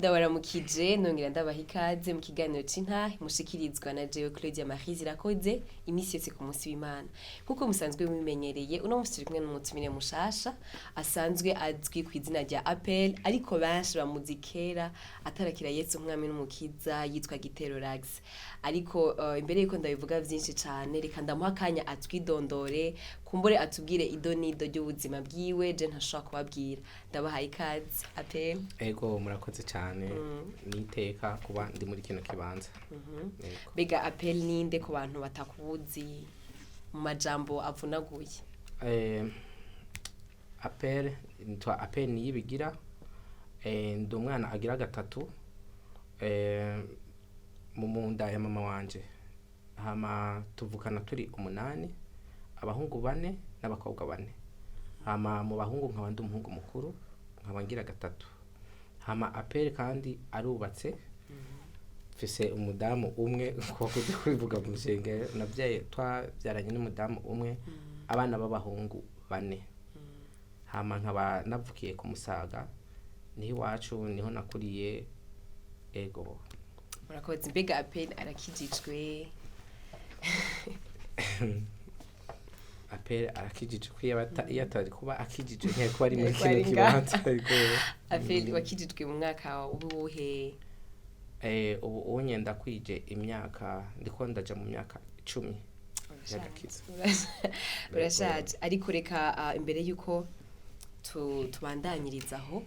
ndabaramukije nongera ndabaha ikaze mu kiganiro c'Intahe mushikirizwa na jewe Claudia Marie Zirakoze imisi yose ku munsi w'Imana nkuko musanzwe mubimenyereye uno munsi turi kumwe n'umutumire mushasha asanzwe azwi ku izina rya Appel ariko benshi bamuzi kera atarakira Yesu umwami n'umukiza yitwa Giterolax ariko imbere yuko ndabivuga vyinshi cane reka ndamuha akanya atwidondore kumbure atubwire idonido ry'ubuzima bwiwe je ntashobora kubabwira ndabahaye ikaze Appel. Ego murakoze cyane niteka kuba ndi muri kino kibanza. Bega Appel ninde ku bantu batakubuzi mu majambo avunaguye? Appel nitwa Appel NIYIBIGIRA, ndi umwana agira gatatu mu munda ya mama wanje, hama tuvukana turi 8, abahungu 4 n'abakobwa 4, hama mu bahungu nkaba ndi umuhungu mukuru nkaba ngira gatatu, hama Appel kandi arubatse mfise umudamu umwe ko kubivuga mu shenge navyaye twabyaranye n'umudamu umwe abana b'abahungu 4, hama nkaba navukiye ku Musaga niho iwacu niho nakuriye. Ego murakoze. Mbega Appel arakijijwe? Appel arakijijwe iyo atari kuba akijijwe nk'uko ari muri kino kibanza. Appel wakijijwe mu mwaka ubuhe? Ubu unye ndakwije imyaka ndiko ndaja mu myaka 10 y'agakiza. Urashaje ariko reka imbere yuko tubandanyirizaho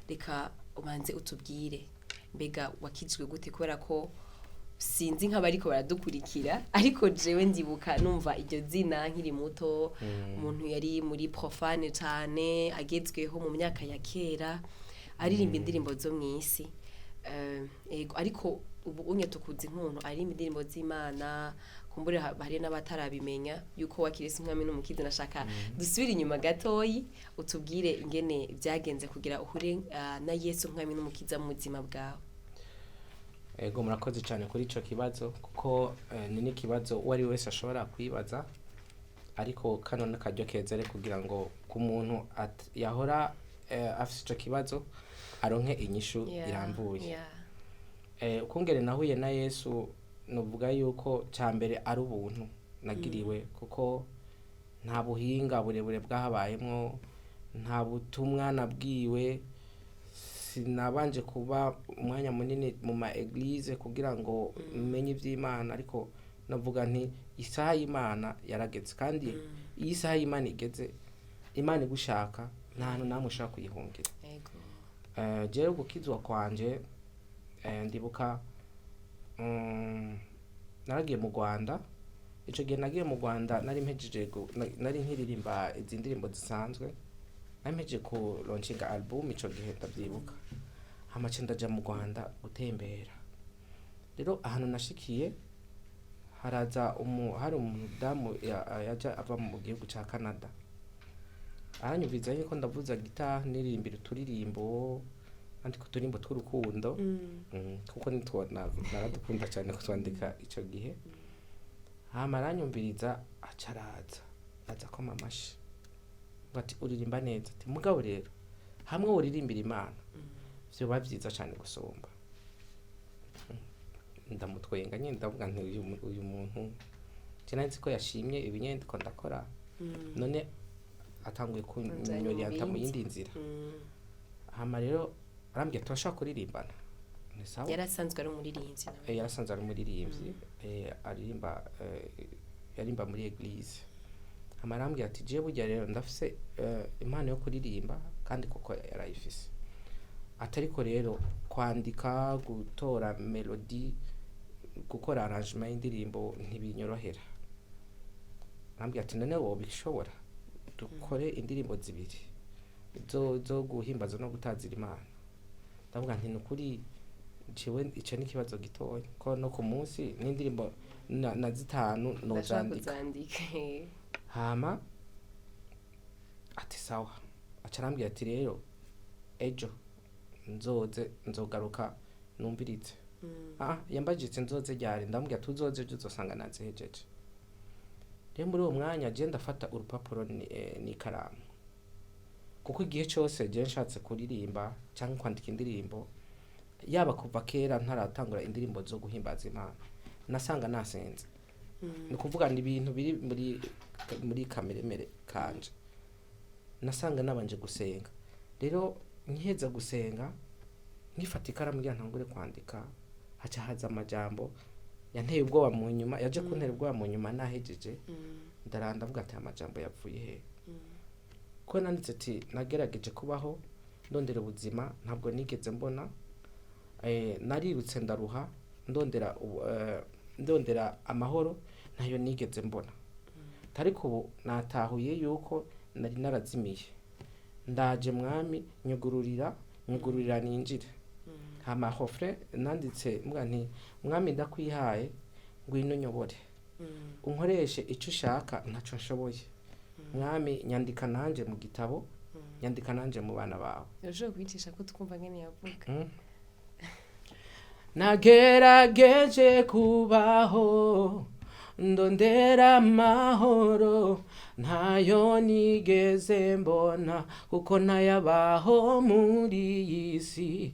reka ubanze utubwire mbega wakijijwe gute kubera ko sinzi nk'abariko baradukurikira ariko jewe ndibuka numva iryo zina nkiri muto umuntu yari muri profane cyane agezweho mu myaka ya kera aririmba indirimbo zo mw'isi. Ego ariko ubu unye tukuzi nk'umuntu aririmba indirimbo z'Imana kumbure hari n'abatarabimenya yuko wakirese umwami n'umukiza. Nashaka dusubira inyuma gatoyi utubwire ingene byagenze kugira uhure na Yesu umwami n'umukiza mu buzima bwawe. Ego murakoze cyane kuri ico kibazo kuko ni n'ikibazo uwari wese ashobora kwibaza ariko kano n'akaryo keza re kugira ngo ku muntu yahora afise ico kibazo aronke inyishu irambuye. Ukungere nahuye na Yesu nuvuga yuko cyambere ari ubuntu nagiriwe kuko nta buhinga burebure bwahabayemwo, nta butumwa nabwiwe, sinabanje kuba umwanya munini mu ma eglise kugira ngo menye ivy'Imana, ariko navuga nti isaha y'Imana yarageze kandi iyi isaha y'Imana igeze Imana igushaka nta hantu namwe ushaka kuyihungira. Jewe gukizwa kwanje ndibuka naragiye mu Rwanda. Ico gihe nagiye mu Rwanda nari mpejeje nari nkiririmba izi ndirimbo zisanzwe, nari mpejeje ku launchinga album ico gihe ndavyibuka, hama ndaja mu Rwanda gutembera. Rero ahantu nashikiye haraza hari umudamu yaja ava mu gihugu ca Canada, aranyumviza yuko ndavuza gitari niririmbira uturirimbo kandi ku turimbo tw'urukundo kuko nitwa naradukunda cyane kutwandika ico gihe. Hama aranyumviriza aza koma amashi bati uririmba neza, ati mugabo rero hamwe uririmbira Imana vyoba vyiza cyane gusumba. Ndamutwenga nyine ndavuga nti uyu muntu cyane ko yashimye ibinyende ko ndakora none atanguye kunyorienta mu yindi nzira. Hama rero arambye turashaka kuririmbana. Ni sawa. Yarasanzwe ari umuririmbyi nawe. Yarasanzwe ari umuririmbyi yarimba muri eglise. Hama arambye ati je burya rero ndafise impano yo kuririmba kandi kuko yarayifise, atariko rero kwandika, gutora melody, gukora arrangement y'indirimbo ntibinyorohera. Arambye ati none wowe bishobora dukore indirimbo zibiri zo guhimbaza no gutazira Imana. Ndavuga nti nukuri jewe ico ni kibazo gitoya ko no ku munsi n'indirimbo na zitanu no zandika. Hama ati sawa, acarambye ati rero ejo nzogaruka numvirize. Yambajitse nzoze ryari, ndambwira tuzoze ejo uzosanga nazihejeje. Rero muri uwo mwanya je ndafata urupapuro n'ikaramu kuko igihe cyose je nshatse kuririmba cyangwa kwandika indirimbo yaba kuva kera ntaratangura indirimbo zo guhimbaza Imana nasanga nasenze ni kuvuga ni ibintu biri muri kameremere kanje nasanga nabanje gusenga rero nkiheza gusenga nkifata ikaramu ngira ntangure kwandika haca haza amajambo yanteye ubwoba mu nyuma yaje kuntera ubwoba mu nyuma nahejeje ndaranda avuga ati amajambo yapfuye he ko nanditse ati nagerageje kubaho ndondera ubuzima ntabwo nigeze mbona narirutse ndaruha ndondera amahoro nayo nigeze mbona ariko ubu natahuye yuko nari narazimiye ndaje mwami nyugururira ninjire hama hofre nanditse mbwa nti mwami ndakwihaye ngwino nyobore unkoreshe icyo ushaka ntaco nshoboye mwami nyandika nanje mu gitabo nyandika nanje mu bana bawe ejo kwicisha ko twumva ngene yavuga nagerageje kubaho ndondera amahoro ntayo nigeze mbona kuko ntayabaho muri iyi si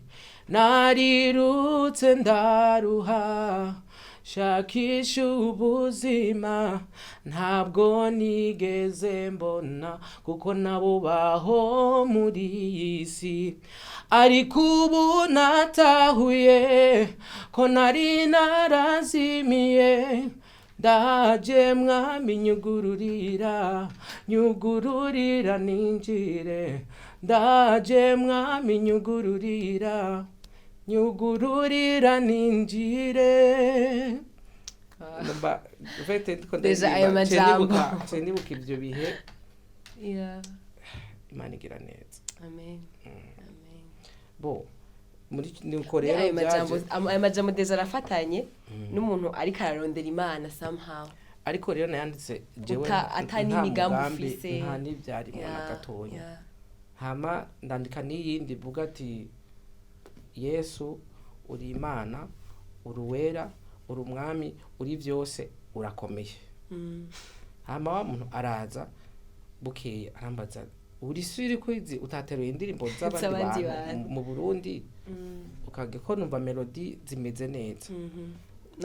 narirutse ndaruha shakisha ubuzima ntabwo nigeze mbona kuko nabubaho muri iyi si ariko ubu natahuye ko nari narazimiye ndaje mwami nyugururira ninjire ndaje mwami nyugururira ninjire namba vete Deja ayo majambo nibuka ibyo bihe Imana igira neza amen bo muri nuko rero ayo majambo Deja arafatanye n'umuntu ariko ararondera Imana somehow ariko rero nayanditse jewe atani imigambi ufise nta n'ibyari mu gatoya hama ndandika n'iyindi vuga ati Yesu uri Imana uruwera uri umwami uri byose urakomeye hama wa muntu araza bukeye arambaza uri siri kwizi utateruye indirimbo z'abandi bantu mu Burundi ukage ko numva melody zimeze neza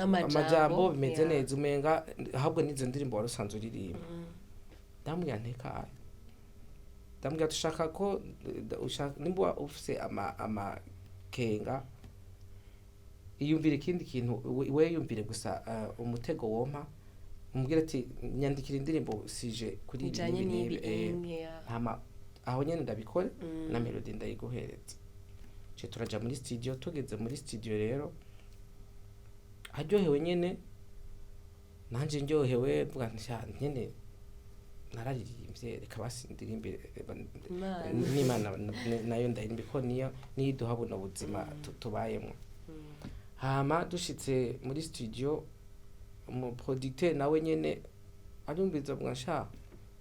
amajambo bimeze neza umenga ahubwo nizo ndirimbo warusanzwe uririmba ndamubwira nteka ndamubwira dushaka ko ushaka nimba ufise amakenga iyumvire ikindi kintu we yumvire gusa umutego wompa umubwira ati nyandikira indirimbo sije kuri ibi hama aho nyene ndabikora na melody ndayiguhereza cyo turaja muri studio tugeze muri studio rero haryohewe nyene nanje ndyohewe vuga nyene nararirimbye reka basindira imbere n'Imana nayo ndahirimbe ko niyo niduha buno buzima tubayemo hama dushitse muri studio mu producteur nawe nyene arumbiza bwasha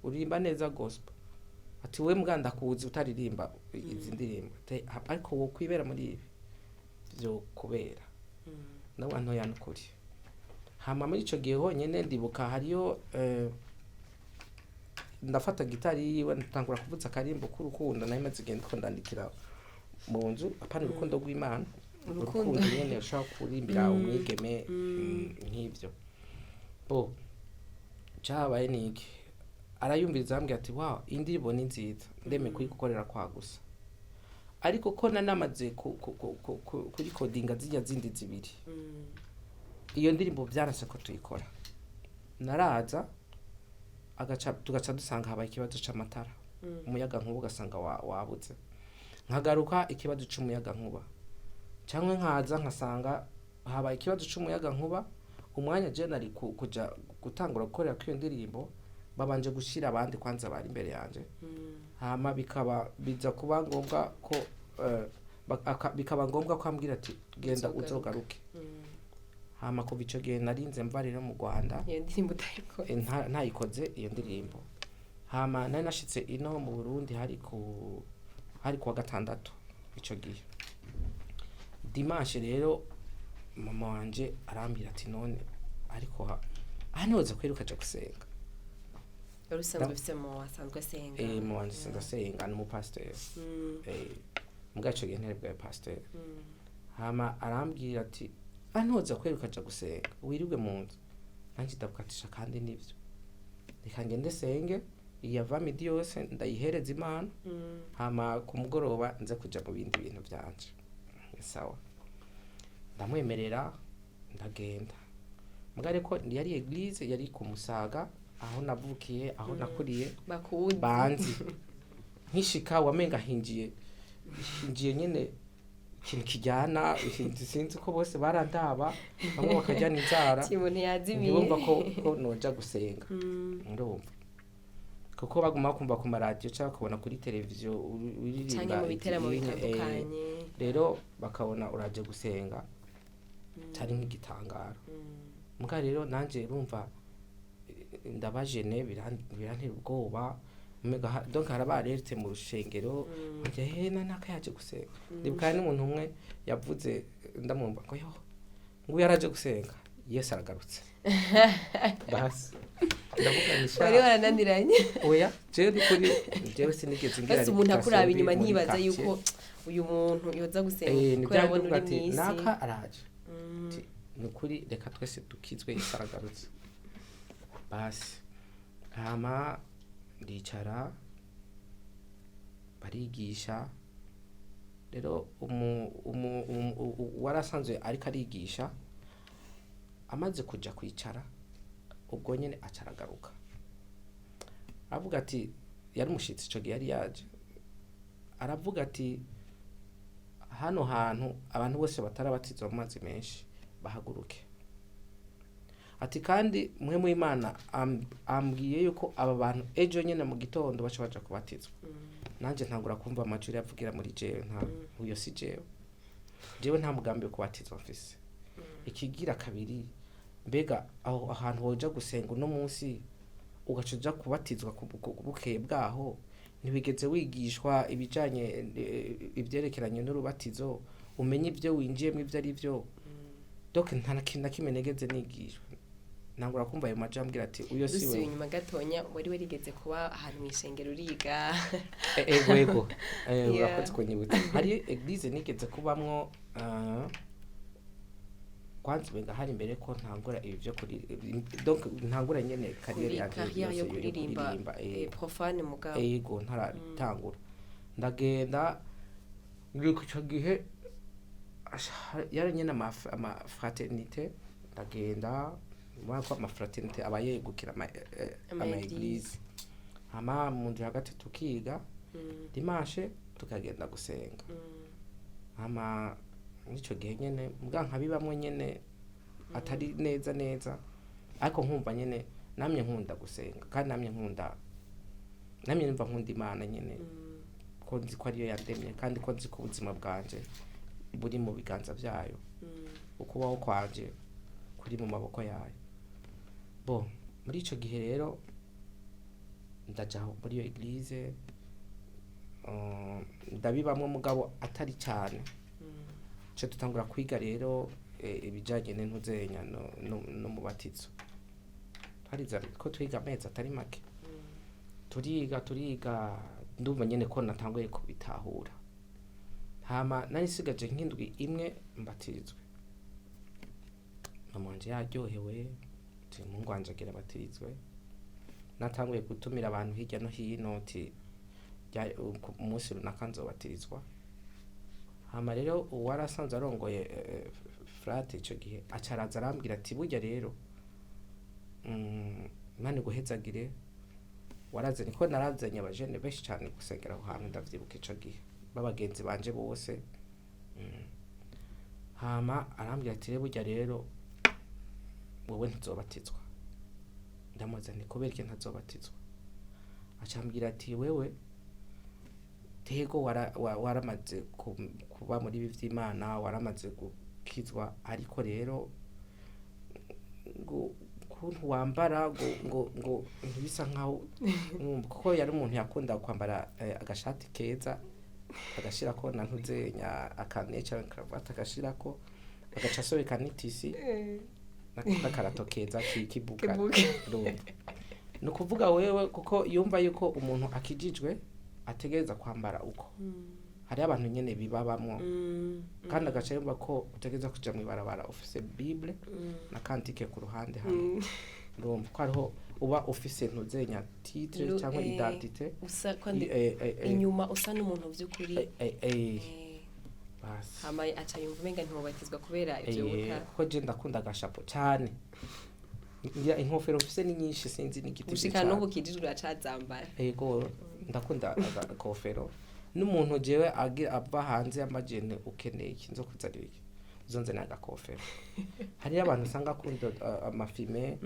urimba neza gospel ati we muganda kuzi utaririmba izi ndirimbo ariko wo kwibera muri ibi byo kubera n'abantu yanukuri hama muri ico gihe honyene ndibuka hariyo ndafata gitari yiwe ntangura kuvuza akarimbo k'urukundo nayo maze genda ko ndandikira mu nzu apana urukundo rw'Imana urukundo nyene ushaka kurimbira umwigeme nk'ibyo bo cyabaye niki arayumviriza ambye ati wow indirimbo ni nziza ndeme kuyigukorera kwa gusa ariko ko nanamaze kuri codinga zijya zindi zibiri iyo ndirimbo byaranse ko tuyikora naraza tugaca dusanga habaye ikibazo c'amatara umuyaga nkuba ugasanga wabuze nkagaruka ikibazo c'umuyaga nkuba cyangwa nkaza nkasanga habaye ikibazo c'umuyaga nkuba umwanya generally kuja gutangura gukorera kwiyo ndirimbo babanje gushira abandi kwanza bari imbere yanje hama biza kuba ngombwa ko bikaba ngombwa ko ambwira ati genda uzogaruke hama ko bico gihe narinze mvarira mu Rwanda iyo ndirimbo ntayikoze iyo ndirimbo hama nari nashitse ino mu Burundi hari kuwa gatandatu ico gihe dimanche rero mama wanje arambira ati none ariko hanoze kwiruka cyo gusenga urusanzwe ufite mu wasanzwe asenga mu wanje ndasenga no mu pastor mugaco gihe ntere bwa pastor hama arambwira ati ntuza kweri ukaja gusenga wirirwe mu nzu nanjye ndabukatisha kandi nivyo reka ngende senge iyava midi yose ndayihereza Imana hama ku mugoroba nze kuja mu bindi bintu vyanje sawa ndamwemerera ndagenda mugare ko yari eglise yari ku Musaga aho navukiye aho nakuriye banzi nkishika wamenga hinjiye nyene ikintu kijyana sinzi ko bose barandaba bamwe bakajyana inzara ndumva ko noja gusenga ndumva kuko baguma kumva ku maradiyo cyangwa kubona kuri televiziyo uririmba mu biteramo bitandukanye rero bakabona uraje gusenga cyari nk'igitangaro muga rero nanje urumva ndabajene birantera ubwoba donc harabaretse mu rushengero njye hena nakayaje gusenga ndibuka n'umuntu umwe yavuze ndamwumva ngo yo ngo yaraje gusenga Yesu aragarutse basi ndavuga nisha wari warananiranye oya jewe sinigeze ngira basi umuntu akuraba inyuma ntibaza yuko uyu muntu yoza gusenga ko yabona uri mwisi naka araje nukuri reka twese dukizwe Yesu aragarutse basi hama ndicara barigisha rero warasanzwe ariko arigisha amaze kuja kwicara ubwo nyene acaragaruka avuga ati yari umushitsi ico gihe yari yaje aravuga ati hano hantu abantu bose batarabatizwa mu mazi menshi bahaguruke ati kandi mwe mu Imana ambwiye yuko aba bantu ejo nyene mu gitondo baca baja kubatizwa nanje ntangura kumva amajuri yavugira muri jewe nta uyo si jewe nta mugambi wo kubatizwa mfise ikigira kabiri mbega aho ahantu woja gusenga uno munsi ugacuja kubatizwa kubukeye bwaho ntibigeze wigishwa ibijanye ivyerekeranye n'urubatizo umenye ivyo winjiyemo ivyo ari vyo donc nta kintu kimwe negeze nigishwa nangura kumva ayo majambo ambwira ati uyo si we nyuma gatonya wari warigeze kuba ahantu mu ishengero uriga ego urakoze kunyibutsa hari eglise nigeze kubamwo kwanza benga hari imbere ko ntangura ibi byo kuri donc ntangura nyene carrière yo kuririmba profane mugabo ego ntaratangura ndagenda ngiko cyo gihe yari nyene ama fraternité ndagenda mwako ama fraternité abayegukira ama eglise hama mu nzu hagati tukiga dimanche tukagenda gusenga hama nico gihe nyene mbwa nkabibamwe nyene atari neza ariko nkumva nyene namye nkunda gusenga kandi namye numva nkunda Imana nyene ko nzi ko ariyo yandemye kandi ko nzi ko ubuzima bwanje buri mu biganza byayo ukubaho kwanje kuri mu maboko yayo bo muri ico gihe rero ndajaho muri iyo eglise ndabibamwe mugabo atari cyane cyo tutangura kwiga rero ibijanye n'intuzenya no mubatizo twariza ko twiga amezi atari make turiga ndumva nyene ko natanguye kubitahura hama nari sigaje nk'indwi imwe mbatirizwe mama wanje yaryohewe mungu wanje agira batirizwe natanguye gutumira abantu hirya no hino ati umunsi runaka nzobatirizwa hama rero uwarasanze arongoye frate ico gihe acaraza arambwira ati burya rero Imana guhezagire waraze niko narazanye abajene benshi cyane gusengera aho hantu ndavyibuka ico gihe babagenzi banje bose hama arambwira ati burya rero wowe ntizobatizwa ndamubaza nti kubera iki ntazobatizwa acambwira ati wewe tego waramaze kuba muri ibi vy'Imana waramaze gukizwa ariko rero ngo kuntu wambara ngo ntibisa nkaho kuko yari umuntu yakunda kwambara agashati keza agashirako na ntuzenya akaneca cravate agashirako agaca sobeka n'itisi n'akarato keza kibuka no kuvuga wewe kuko yumva yuko umuntu akijijwe ategereza kwambara uko hari abantu nyene bibabamwo kandi agaca yumva ko utegeza kuja mw'ibarabara ufise bible na kantike ku ruhande hamwe urumva ko ariho uba ufise ntuzenya titre cyangwa identité usa kandi inyuma usa n'umuntu vy'ukuri basi hama aca yumva umenga ntiwobatizwa kubera ivyo buka kuko je ndakunda agashapo cyane ngira inkofero mfise ni nyinshi sinzi n'igiti ushika no bukijijwe acazambara yego ndakunda agakofero n'umuntu jewe ava hanze y'amajene ukeneye ikinzo kuzarira iki uzonze n'agakofero hari abantu usanga akunda amafime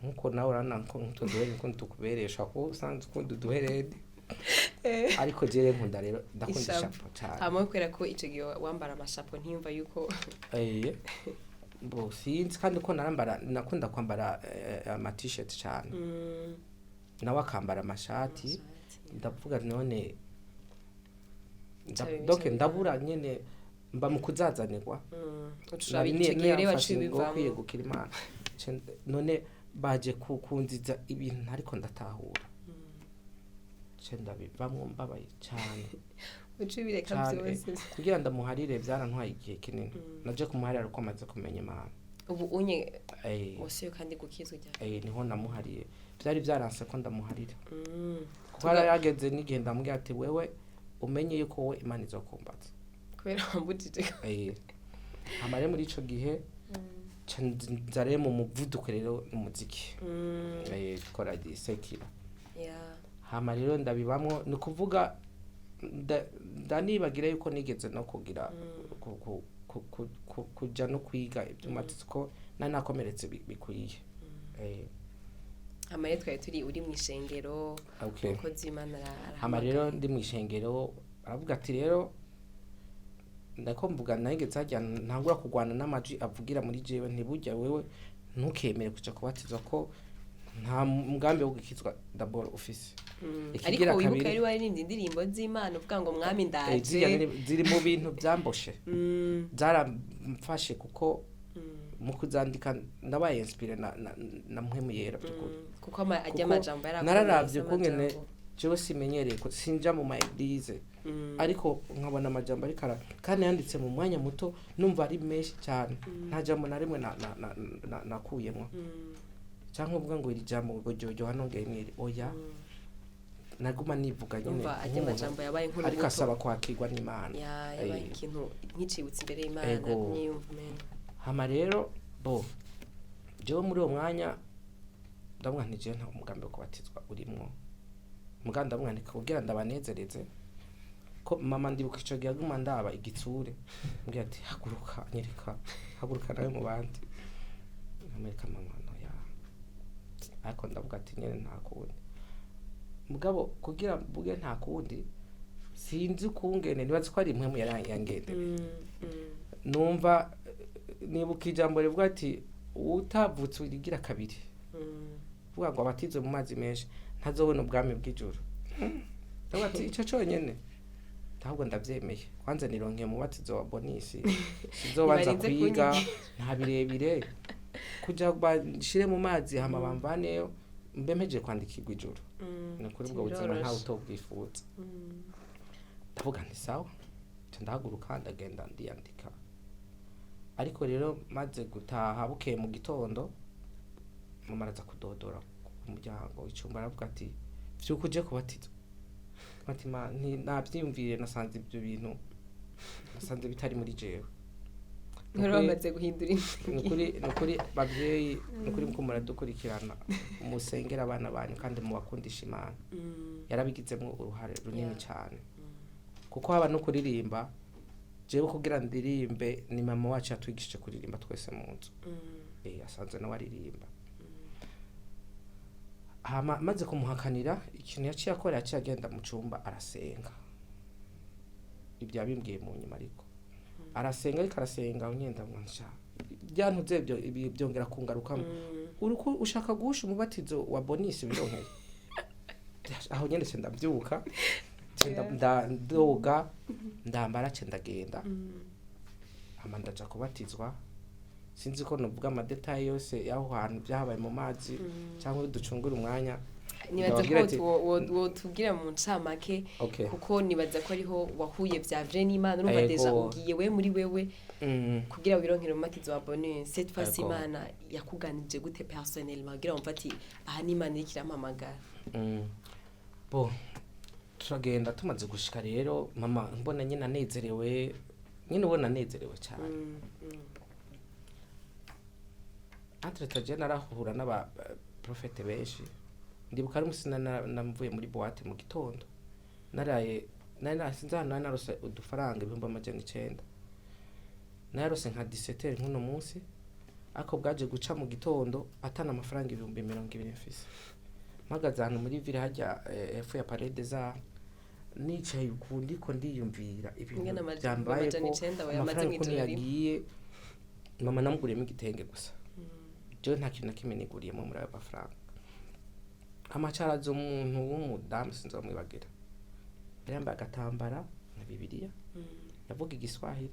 nkuko nawe urana nko duhere nko tukuberesha ko usanzwe ukunda duherede ariko jewe nkunda rero ndakunda ishapo cyane hama kwera ko ico gihe wambara amashapo ntiyumva yuko bo sinzi kandi ko nakunda kwambara ama t-shirt cyane nawe akambara amashati ndavuga none donc ndabura nyene mba mu kuzazanirwa kwiye gukira Imana none baje kukunziza ibintu ariko ndatahura cenda bivamwo mbabaye cyane ucibireka byose kugira ndamuharire byarantwaye igihe kinini naje kumuharira uko amaze kumenya Imana ubu unye wose kandi gukizwa cyane niho namuhariye byari byaranse ko ndamuharira kuko yarageze n'igihe ndamubwira ati wewe umenye yuko wowe Imana izokumbaza kubera wambutije amare muri ico gihe nzare mu muvuduko rero umuziki dukora gisekira hama rero ndabibamwo ni kuvuga ndanibagira yuko nigeze no kugira kuja no kwiga iby'amatsiko nakomeretse bikwiye amare twari turi uri mu ishengero uko z'Imana hama rero ndi mu ishengero aravuga ati rero ndako mvuga nageze hajya ntangura kugwana n'amaji avugira muri jewe ntibujya wewe ntukemere kuja kubatizwa ko nta mugambi wo gukizwa d'abord office ariko wibuka yari warindi ndirimbo z'Imana uvuga ngo mwami ndaje ziri mu bintu byamboshe zaramfashe kuko mu kuzandika ndabaye inspire na mpwemu yera byukuri kuko ajya amajambo nararavye ko ngene jewe simenyereye ko sinja mu maeglise ariko nkabona amajambo ari kandi yanditse mu mwanya muto numva ari menshi cyane nta jambo na rimwe nakuyemo cyangwa uvuga ngo iri jambo ngo jojo hano ngene oya naguma nivuga nyine ajya amajambo yabaye nkuru ariko asaba kwakirwa n'Imana yabaye ikintu nkicibutse imbere y'Imana kumyumva hama rero bo jewe muri uwo mwanya ndamwa ntije nta umugambi wo kubatizwa urimwo muganda mwandika kugira ndabanezereze ko mama ndibuka ico gihe aguma ndaba igitsure mbwira ati haguruka nyereka haguruka nawe mu bandi Amerika mama no ya ariko ndavuga ati nyene nta kundi mugabo kugira mvuge nta kundi sinzi kungene nibaze ko ari imwe mu yarangende numva nibuka ijambo rivuga ati utavutse urigira kabiri vuga ngo abatizwe mu mazi menshi ntazobona ubwami bw'ijuru ndavuga ati ico conyene ntabwo ndavyemeye kwanza nironkeye mu batizo wa bonisi sizobanza kwiga nta birebire kuja bashire mu mazi hama bamvaneyo mbe mpejeje kwandikirwa ijuru ni kuri ubwo buzima ntawe utobwifuza ndavuga nti sawa ndahaguruka ndagenda ndiyandika ariko rero maze gutaha bukeye mu gitondo mama araza kudodora ku muryango w'icumba aravuga ati vyuko uje kubatizwa ati navyiyumvire nasanze ibyo bintu nasanze bitari muri jewe nkuru bamaze guhindura nukuri bavyeyi nukuri mko muradukurikirana musengera abana banyu kandi mubakundisha Imana yarabigizemwo uruhare runini cyane kuko haba no kuririmba jewe kugira ndirimbe ni mama wacu yatwigishije kuririmba twese mu nzu asanzwe nawe aririmba hama maze kumuhakanira ikintu yaciye akora yaciye agenda mu cumba arasenga ibyo yabimbwiye mu nyuma ariko arasenga ariko arasenga unyenda mwansha byantuze ibyo byongera kungarukamo uruko ushaka guhusha umubatizo wa bonisi bironkeye aho nyene se ndabyuka ndoga ndambara ndagenda hama ndaja kubatizwa sinzi ko novuga amadetaye yose yaho hantu byahabaye mu mazi cyangwa ducungura umwanya nibaza ndababwira ati ko wotubwira mu ncamake okay kuko nibaza ko ariho wahuye vya vrai n'Imana urumva Ego. deja ugiye we muri wewe mm. kugira wironkere umumatizo wa bonus cette fois Ego. Imana yakuganije gute personnellement kugira wumva ati aha n'Imana iriko irampamagara Mm. Bo turagenda tumaze gushika rero mama mbona nyine anezerewe nyine ubona anezerewe cyane entre je narahura n'aba profete benshi ndibuka ari musi namvuye muri boîte mu gitondo naraye sinzana narose udufaranga 1900 narose nka 17 nkuno munsi ako bwaje guca mu gitondo atana amafaranga 2020 mfise mpagaze ahantu muri ville hajya efu ya parede za nicaye ukundi ko ndiyumvira ibintu byambaye ko amafaranga ko yagiye mama namuguriyemo igitenge gusa je nta kintu nakimwe niguriyemo muri ayo mafaranga amacarazo umuntu w'umudamu sinzomwibagira yambaye agatambara na bibiliya yavuga igiswahili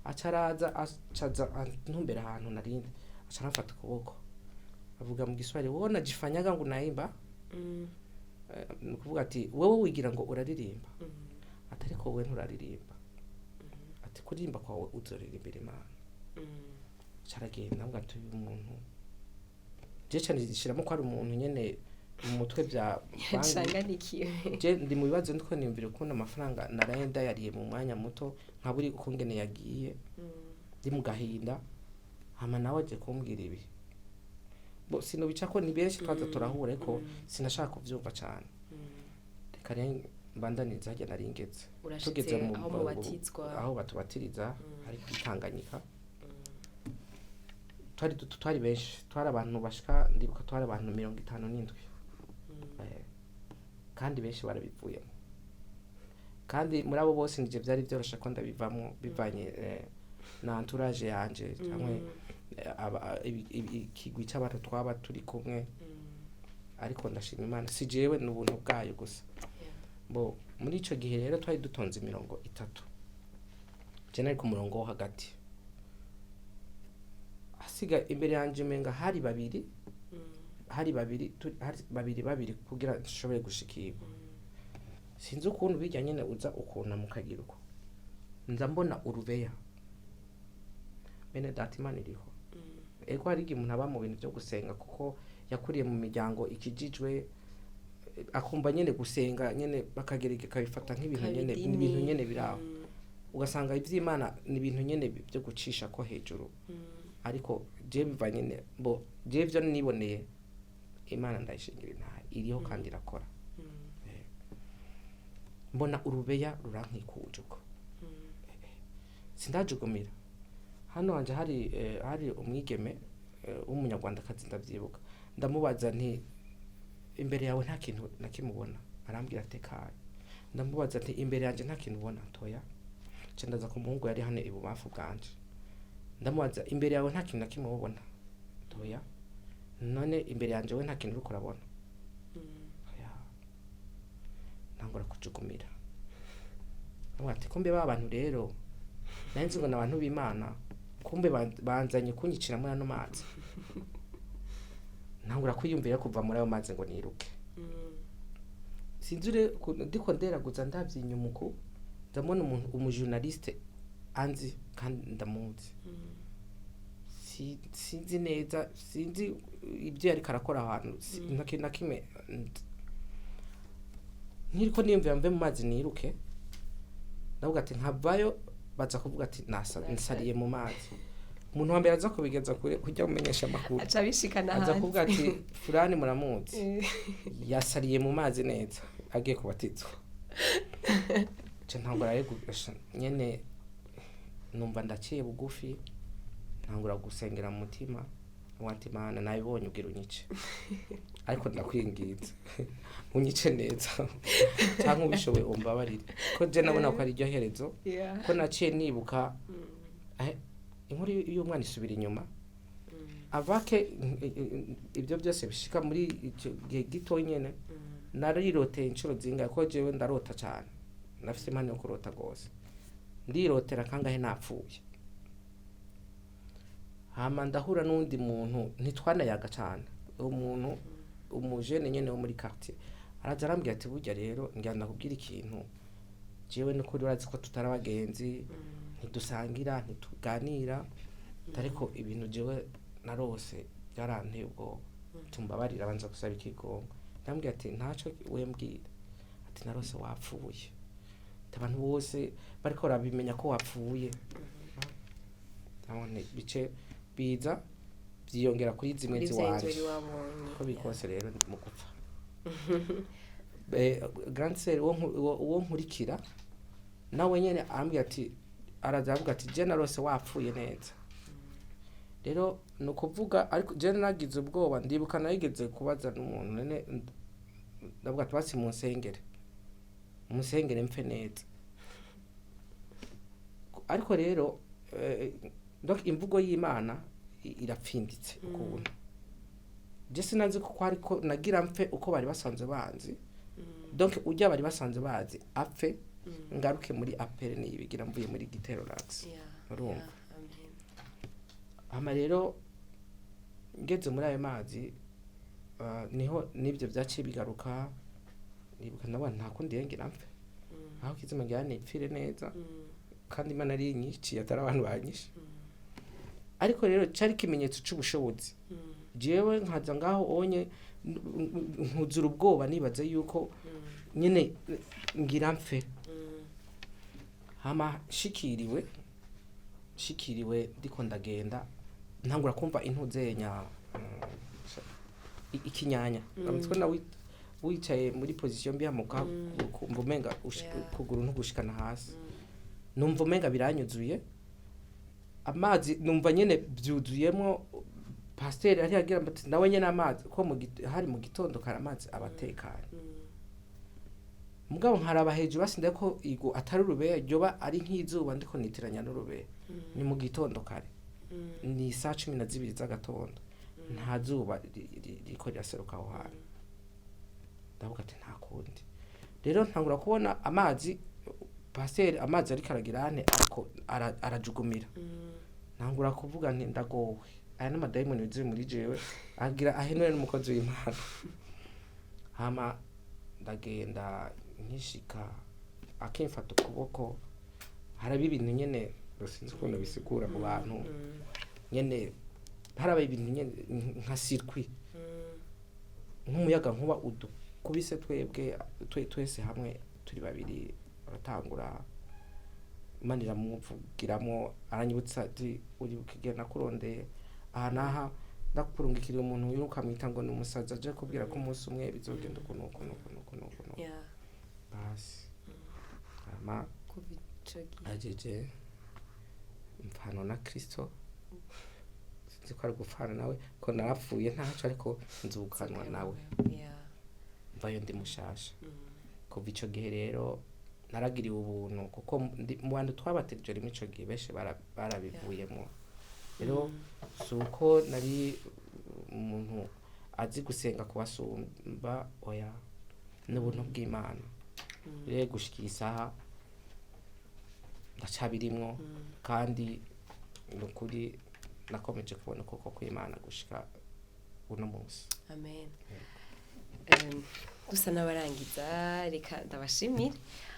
acaraza acaza ntumbera ahantu narindi acarafata ukuboko avuga mu giswahili wowe najifanyaga ngo naimba nukuvuga ati wowe wigira ngo uraririmba atari ko wowe nturaririmba ati kuririmba kwawe uzoririmbira Imana caragenda ngo atuye umuntu je cyane zishiramo ko ari umuntu nyene mu mutwe bya sanganikiye je ndi mu bibazo ndiko nimvira ukuntu amafaranga narenda yariye mu mwanya muto nkaburi ukungene yagiye ndi mu gahinda hama nawe aje kumbwira ibi bo sino bica ko ni benshi twaza turahura ko sinashaka kuvyumva cyane reka rero mbandaniza hajya naringeze tugeze mu aho batubatiriza ari kwitanganyika twari benshi twari abantu bashika ndibuka twari abantu 57 kandi benshi barabivuyemo kandi muri abo bose nije byari byorosha ko ndabivamo bivanye na entourage yanje cyangwa ikigwi cy'abantu twaba turi kumwe ariko ndashima Imana si jewe n'ubuntu bwayo gusa bo muri ico gihe rero twari dutonze 30 je nari ku murongo wo hagati asiga imbere yanje menga hari babiri kugira nshobore gushikirwa sinzi ukuntu bijya nyene uza ukuna mukagira uko nza mbona urubeya bene data Imana iriho ego hari igihe umuntu aba mu bintu byo gusenga kuko yakuriye mu miryango ikijijwe akumva nyene gusenga nyene bakagereka kabifata nk'ibintu nyene n'ibintu nyene biraho ugasanga ivy'Imana ni ibintu nyene byo gucisha ko hejuru ariko je biva nyene bo je byo niboneye Imana ndayishingira Intahe iriho kandi irakora mbona urubeya rurankikuje uko sindajugumira hano wanje hari umwigeme w'umunyarwandakazi ndavyibuka ndamubaza nti imbere yawe nta kintu nakimubona arambwira atekaye ndamubaza nti imbere yanje nta kintu ubona toya cendaza ku muhungu yari hane ibubafu bwanje ndamubaza imbere yawe nta kintu nakimubona toya none imbere yanje we nta kintu uriko urabona ntangura kujugumira ati kumbe abantu rero nanzi ngo n'abantu b'Imana kumbe banzanye kunyicira muri ano mazi ntangura kwiyumvira kuva muri ayo mazi ngo niruke sinzure ndiko nderaguza ndavyinyumuko ndamona umuntu umujournaliste anzi kandi ndamuzi sinzi neza sinzi ibyo yari karakora ahantu nta kimwe niriko niyumvira mve mu mazi niruke ndavuga ati nkavayo baza kuvuga ati nsariye mu mazi umuntu wambere aza kubigeza kujya kumenyesha amakuru aca bishikana hanze aza kuvuga ati fulani muramuzi yasariye mu mazi neza agiye kubatizwa je ntangura nyene numva ndaciye bugufi ntangura gusengera mu mutima wanti Imana nabibonye ubwira unyice ariko ndakwingiza unyice neza cyangwa ubishoboye umbabarire ko je nabona ko ari ryo herezo ko naciye nibuka inkuru y'umwana isubira inyuma avake ibyo byose bishika muri gihe gito nyene nariroteye inshuro zinga ko jewe ndarota cyane nafise imana yo kurota gose ndirotera kangahe napfuye hama ndahura n'undi muntu ntitwanayaga cyane umuntu umujene nyene wo muri quartier araza arambwira ati burya rero ngira nakubwira ikintu jewe n'ukuri urazi ko tutari abagenzi ntidusangira ntituganira ariko ibintu jewe narose byaranteye ubwoba tumbabarira banza gusaba ikigongo ndambwira ati ntaco wembwira ati narose wapfuye abantu bose bariko barabimenya ko wapfuye nabone bice biza byiyongera kuri zimwe ziwanje ko bikose rero mu gupfa grand sœur wo nkurikira nawe nyene arambwira ati arazavuga ati je narose wapfuye neza rero no kuvuga ariko je nagize ubwoba ndibuka nayigeze kubaza n'umuntu nene ndavuga ati basi musengere mfe neza ariko rero donc imvugo y'Imana irapfinditse ukuntu je sinazi ko ariko nagira mfe uko bari basanzwe banzi donc ujya bari basanzwe bazi apfe ngaruke muri Appel NIYIBIGIRA mvuye muri Giterolax urumva ama rero ngeze muri ayo mazi niho nibyo byaciye bigaruka nibuka nabona nta kundi yengira mfe aho kizima ngane ipfire neza kandi Imana ari nyinshi atari abantu banyishe ariko rero cari kimenyetso c'ubushobozi jewe nkaza ngaho onye nkuzura ubwoba nibaze yuko nyene ngira mfe hama shikiriwe ndiko ndagenda ntangura kumva intuzenya ikinyanya amutwe na wicaye muri position mbi hamuka kumva umenga kuguru ntugushikana hasi numva umenga biranyuzuye amazi numva nyene byuzuyemo pasteur ari agira ati nawe nyene amazi ko hari mu gitondo kara amazi abatekanye mugabo nkaraba hejuru basinda ko igo atari urube ryoba ari nk'izuba ndiko nitiranya n'urube ni mu gitondo kare ni saa 12 z'agatondo nta zuba riko riraseruka aho hantu ndavuga ati nta kundi rero ntangura kubona amazi pasteur amazi ari karagirane ariko arajugumira ntangura kuvuga nti ndagowe aya n'amadayimoni biziri muri jewe agira ahenwe n'umukozi w'Imana hama ndagenda nkishika akimfata ukuboko haraba ibintu nyene sinzi ukuntu bisigura mu bantu nyene haraba ibintu nyene nka circuit nk'umuyaga nkuba kubise twebwe twese hamwe turi babiri baratangura Imana iramuvugiramo aranyibutsa ati uri ukigena kurondeye aha naha ndakurungikira umuntu wiruka mwita ngo n'umusaza aje kubwira ko umunsi umwe bizogenda ukuntu basi ama ajeje mfano na Kristo sinzi ko ari gufana nawe ko narapfuye ntaco ariko nzukanwa nawe mvayo ndi mushasha kuva ico gihe rero naragiriwe ubuntu kuko mu bantu twabategereje rimwe ico gihe beshe barabivuyemo rero suko nari umuntu azi gusenga kubasumba oya n'ubuntu bw'Imana rero gushikira isaha ndacabirimwo kandi nukuri nakomeje kubona koko kw'Imana gushika uno munsi amen. Dusa n'abarangiza reka ndabashimira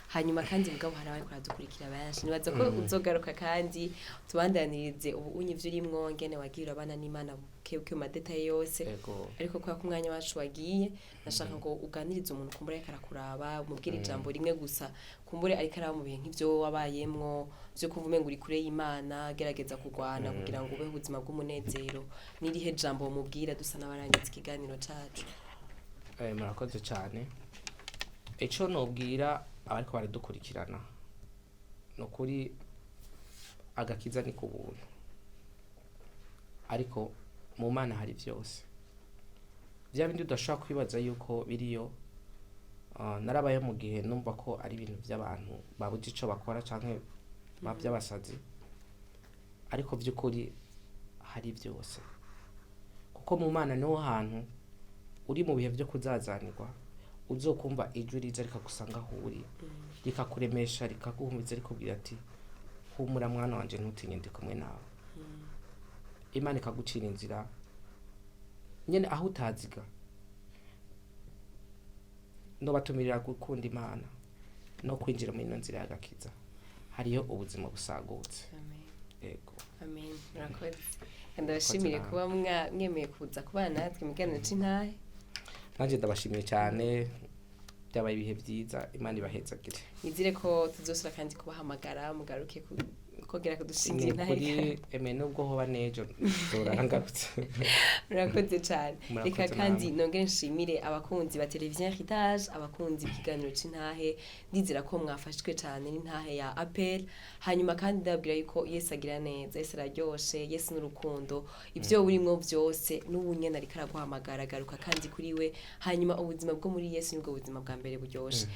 hanyuma kandi mugabo hari abari kuradukurikira benshi nibaza ko uzogaruka kandi tubandanirize ubu ivyo urimwo ngene wagira abana n'Imana kebwe mu detail yose ariko kwa kumwanya wacu wagiye nashaka ngo uganirize umuntu kumbure karakuraba umubwira ijambo rimwe gusa kumbure ariko araba mu bihe nk'ivyo wabayemwo byo kuvume ngo uri kure y'Imana gerageza kugwana kugira ngo ube ubuzima bw'umunezero nirihe jambo mubwira dusa n'abarangiza ikiganiro cacu. Murakoze cyane ico nobwira abariko baradukurikirana nokuri agakiza ni ku buntu ariko mu Mana hari vyose vya bindi udashaka kwibaza yuko biriyo narabaye mu gihe numva ko ari ibintu by'abantu babuze ico bakora canke bavy'abasazi ariko vy'ukuri hari vyose kuko mu Mana niho hantu uri mu bihe byo kuzazanirwa uzokumva ijwi riza rikagusanga aho uri rikakuremesha rikaguhumuriza rikubwira ati humura mwana wanje ntutinye ndi kumwe nawe Imana ikagucira inzira nyene aho utaziga no batumirira gukunda Imana no kwinjira muri ino nzira y'agakiza hariyo ubuzima busagutse. Yego amen. Murakoze ndabashimire kuba mwemeye kuza kubana natwe migano c'intahe. Nanje ndabashimiye cyane, byabaye ibihe byiza, Imana ibahezagire. Nizire ko tuzosura kandi kubahamagara mugaruke kogera kudushingira intahe kuri nubwo hoba nejo zorangarutse. Murakoze cyane. Reka kandi nongere nshimire abakunzi ba televiziyo Heritage, abakunzi b'ikiganiro c'intahe, ndizira ko mwafashwe cyane n'intahe ya Appel. Hanyuma kandi ndabwira yuko Yesu agira neza, Yesu araryoshe, Yesu n'urukundo, ibyo burimo byose n'ubunyene ariko araguhamagara, garuka kandi kuri we. Hanyuma ubuzima bwo muri Yesu nibwo buzima bwa mbere buryoshe.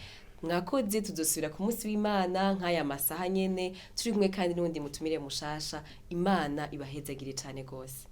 Mwakoze tuzosubira ku munsi w'Imana nk'aya masaha nyene turi kumwe kandi n'undi mutumire mushasha. Imana ibahezagire cyane gose.